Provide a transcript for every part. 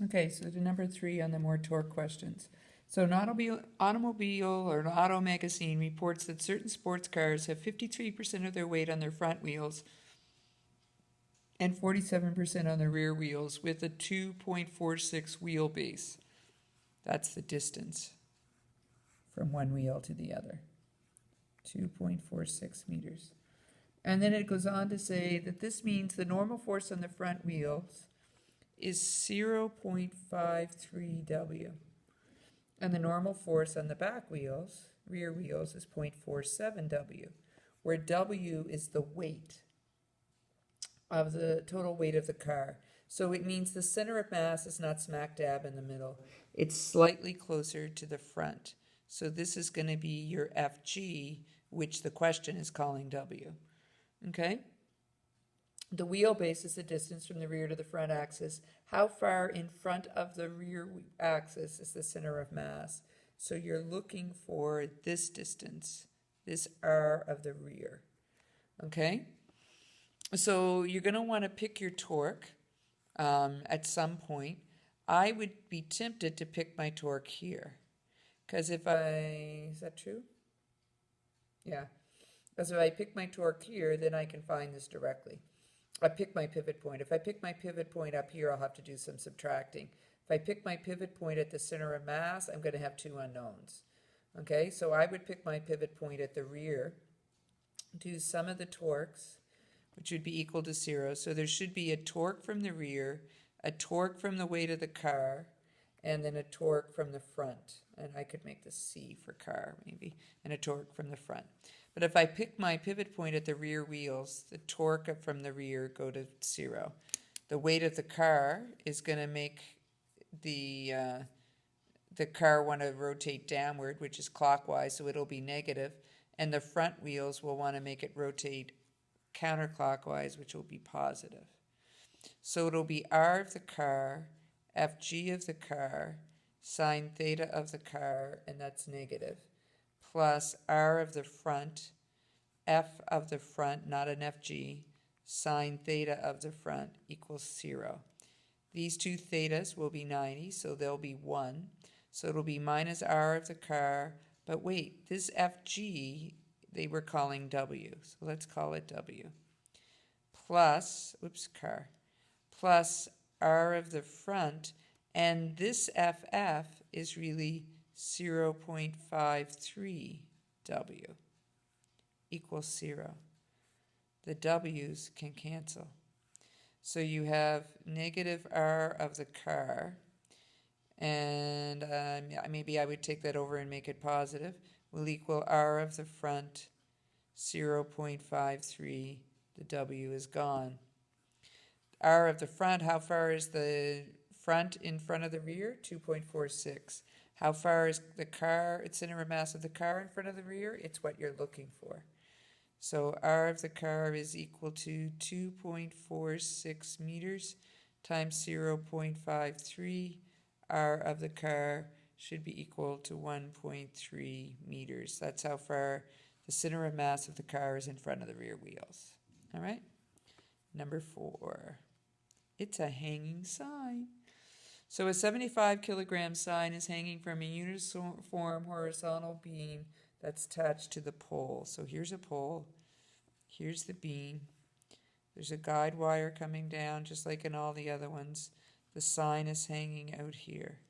Okay, so to number 3 on the more torque questions. So an automobile or an auto magazine reports that certain sports cars have 53% of their weight on their front wheels and 47% on their rear wheels with a 2.46 wheelbase. That's the distance from one wheel to the other, 2.46 meters. And then it goes on to say that this means the normal force on the front wheels is 0.53 W. And the normal force on the back wheels, rear wheels, is 0.47 W, where W is the weight of the total weight of the car. So it means the center of mass is not smack dab in the middle. It's slightly closer to the front. So this is going to be your FG, which the question is calling W. Okay? The wheelbase is the distance from the rear to the front axis. How far in front of the rear axis is the center of mass? So you're looking for this distance, this R of the rear. Okay? So you're going to want to pick your torque at some point. I would be tempted to pick my torque here. Because is that true? Yeah. Because if I pick my torque here, then I can find this directly. I pick my pivot point. If I pick my pivot point up here, I'll have to do some subtracting. If I pick my pivot point at the center of mass, I'm going to have two unknowns. Okay, so I would pick my pivot point at the rear, do sum of the torques, which would be equal to 0. So there should be a torque from the rear, a torque from the weight of the car, and then a torque from the front. And I could make this C for car, maybe, and a torque from the front. But if I pick my pivot point at the rear wheels, the torque from the rear go to 0. The weight of the car is going to make the car want to rotate downward, which is clockwise, so it'll be negative. And the front wheels will want to make it rotate counterclockwise, which will be positive. So it'll be R of the car, FG of the car, sine theta of the car, and that's negative, plus R of the front, F of the front, not an FG, sine theta of the front equals 0. These two thetas will be 90, so they'll be 1. So it'll be minus R of the car, but wait, this FG they were calling W, so let's call it W. Plus, plus R of the front, and this FF is really 0.53 W equals 0. The W's can cancel. So you have negative R of the car, and maybe I would take that over and make it positive, will equal R of the front, 0.53. The W is gone. R of the front, how far is the front in front of the rear? 2.46. How far is the car, its center of mass of the car in front of the rear? It's what you're looking for. So R of the car is equal to 2.46 meters times 0.53. R of the car should be equal to 1.3 meters. That's how far the center of mass of the car is in front of the rear wheels. All right? Number 4. It's a hanging sign. So a 75 kilogram sign is hanging from a uniform horizontal beam that's attached to the pole. So here's a pole, here's the beam, there's a guide wire coming down just like in all the other ones. The sign is hanging out here.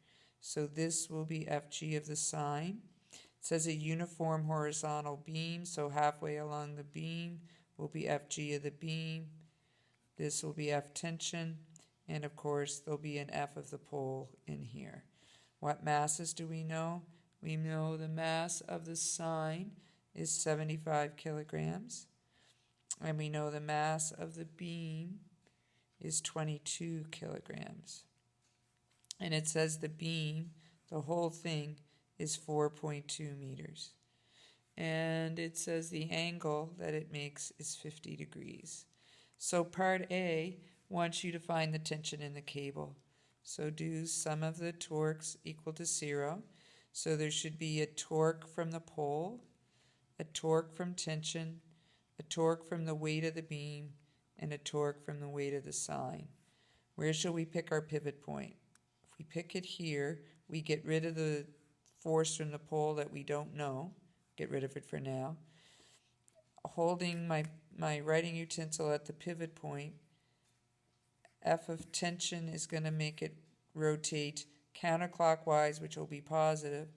So this will be FG of the sign. It says a uniform horizontal beam, so halfway along the beam will be FG of the beam. This will be F tension, and of course there'll be an F of the pole in here. What masses do we know? We know the mass of the sign is 75 kilograms, and we know the mass of the beam is 22 kilograms. And it says the beam, the whole thing, is 4.2 meters. And it says the angle that it makes is 50 degrees. So part A wants you to find the tension in the cable. So do sum of the torques equal to 0. So there should be a torque from the pole, a torque from tension, a torque from the weight of the beam, and a torque from the weight of the sign. Where shall we pick our pivot point? we pick it here, we get rid of the force from the pole that we don't know, get rid of it for now. Holding my writing utensil at the pivot point, F of tension is going to make it rotate counterclockwise, which will be positive,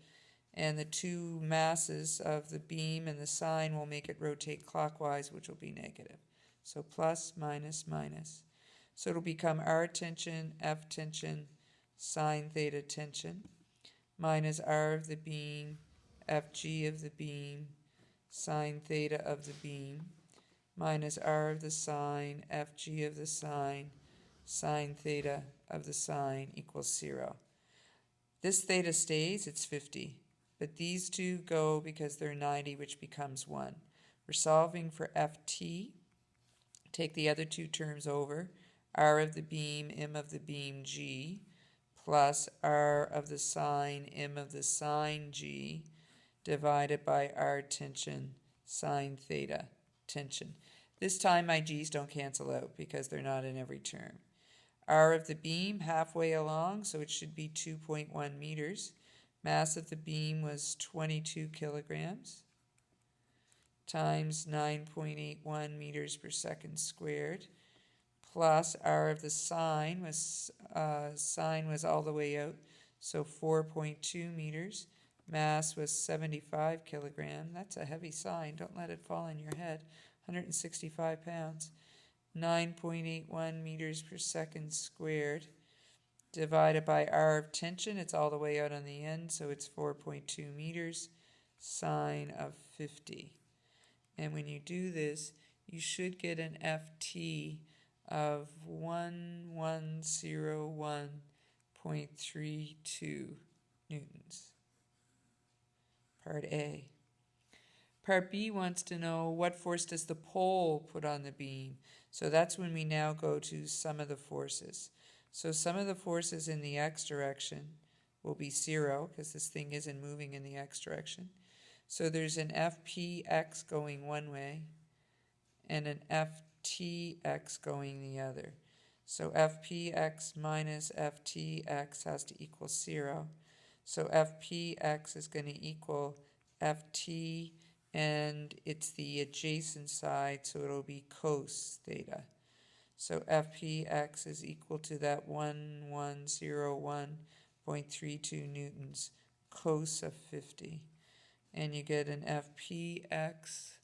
and the two masses of the beam and the sign will make it rotate clockwise, which will be negative. So plus, minus, minus. So it'll become R tension, F tension, sine theta tension, minus R of the beam, FG of the beam, sine theta of the beam, minus R of the sine, FG of the sine, sine theta of the sine equals 0. This theta stays, it's 50. But these two go because they're 90, which becomes 1. We're solving for Ft. Take the other two terms over. R of the beam, M of the beam, G, plus R of the sine, M of the sine, G, divided by R tension, sine theta, tension. This time my G's don't cancel out because they're not in every term. R of the beam, halfway along, so it should be 2.1 meters. Mass of the beam was 22 kilograms times 9.81 meters per second squared, plus R of the sine was all the way out, so 4.2 meters. Mass was 75 kilogram. That's a heavy sine. Don't let it fall on your head. 165 pounds. 9.81 meters per second squared divided by R of tension. It's all the way out on the end, so it's 4.2 meters, sine of 50. And when you do this, you should get an Ft of 1101.32 newtons. Part A. Part B wants to know what force does the pole put on the beam. So that's when we now go to sum of the forces. So sum of the forces in the x direction will be 0 because this thing isn't moving in the x direction. So there's an Fpx going one way and an Ftx going the other. So Fpx minus Ftx has to equal 0. So Fpx is going to equal Ft, and it's the adjacent side, so it'll be cos theta. So Fpx is equal to that 1101.32 newtons cos of 50. And you get an Fpx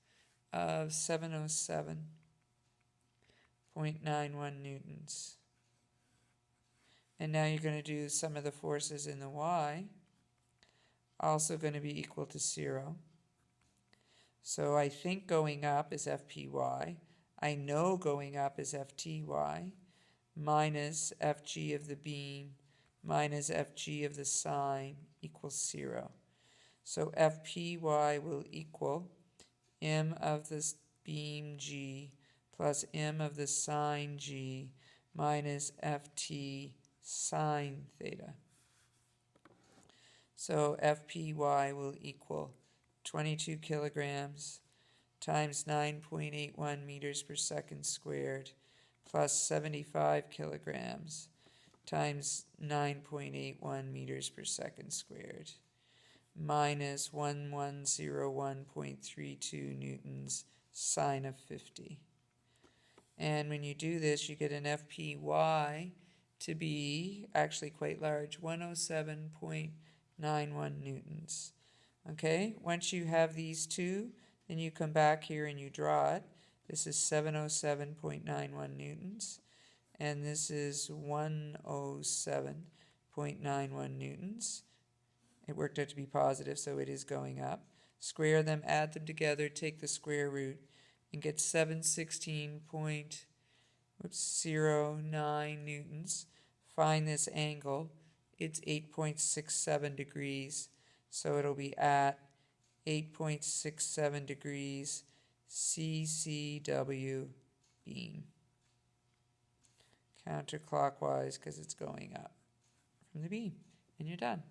of 707.91 newtons. And now you're going to do some of the forces in the y, also going to be equal to 0. So I think going up is Fpy. I know going up is Fty minus Fg of the beam minus Fg of the sine equals 0. So Fpy will equal m of the beam G plus m of the sine G minus Ft sine theta. So Fpy will equal 22 kilograms times 9.81 meters per second squared plus 75 kilograms times 9.81 meters per second squared minus 1101.32 newtons sine of 50. And when you do this, you get an Fpy to be actually quite large, 107.91 newtons. Okay, once you have these two, then you come back here and you draw it. This is 707.91 newtons, and this is 107.91 newtons. It worked out to be positive, so it is going up. Square them, add them together, take the square root, and get 716.09 newtons. Find this angle. It's 8.67 degrees, so it'll be at 8.67 degrees CCW beam. Counterclockwise because it's going up from the beam. And you're done.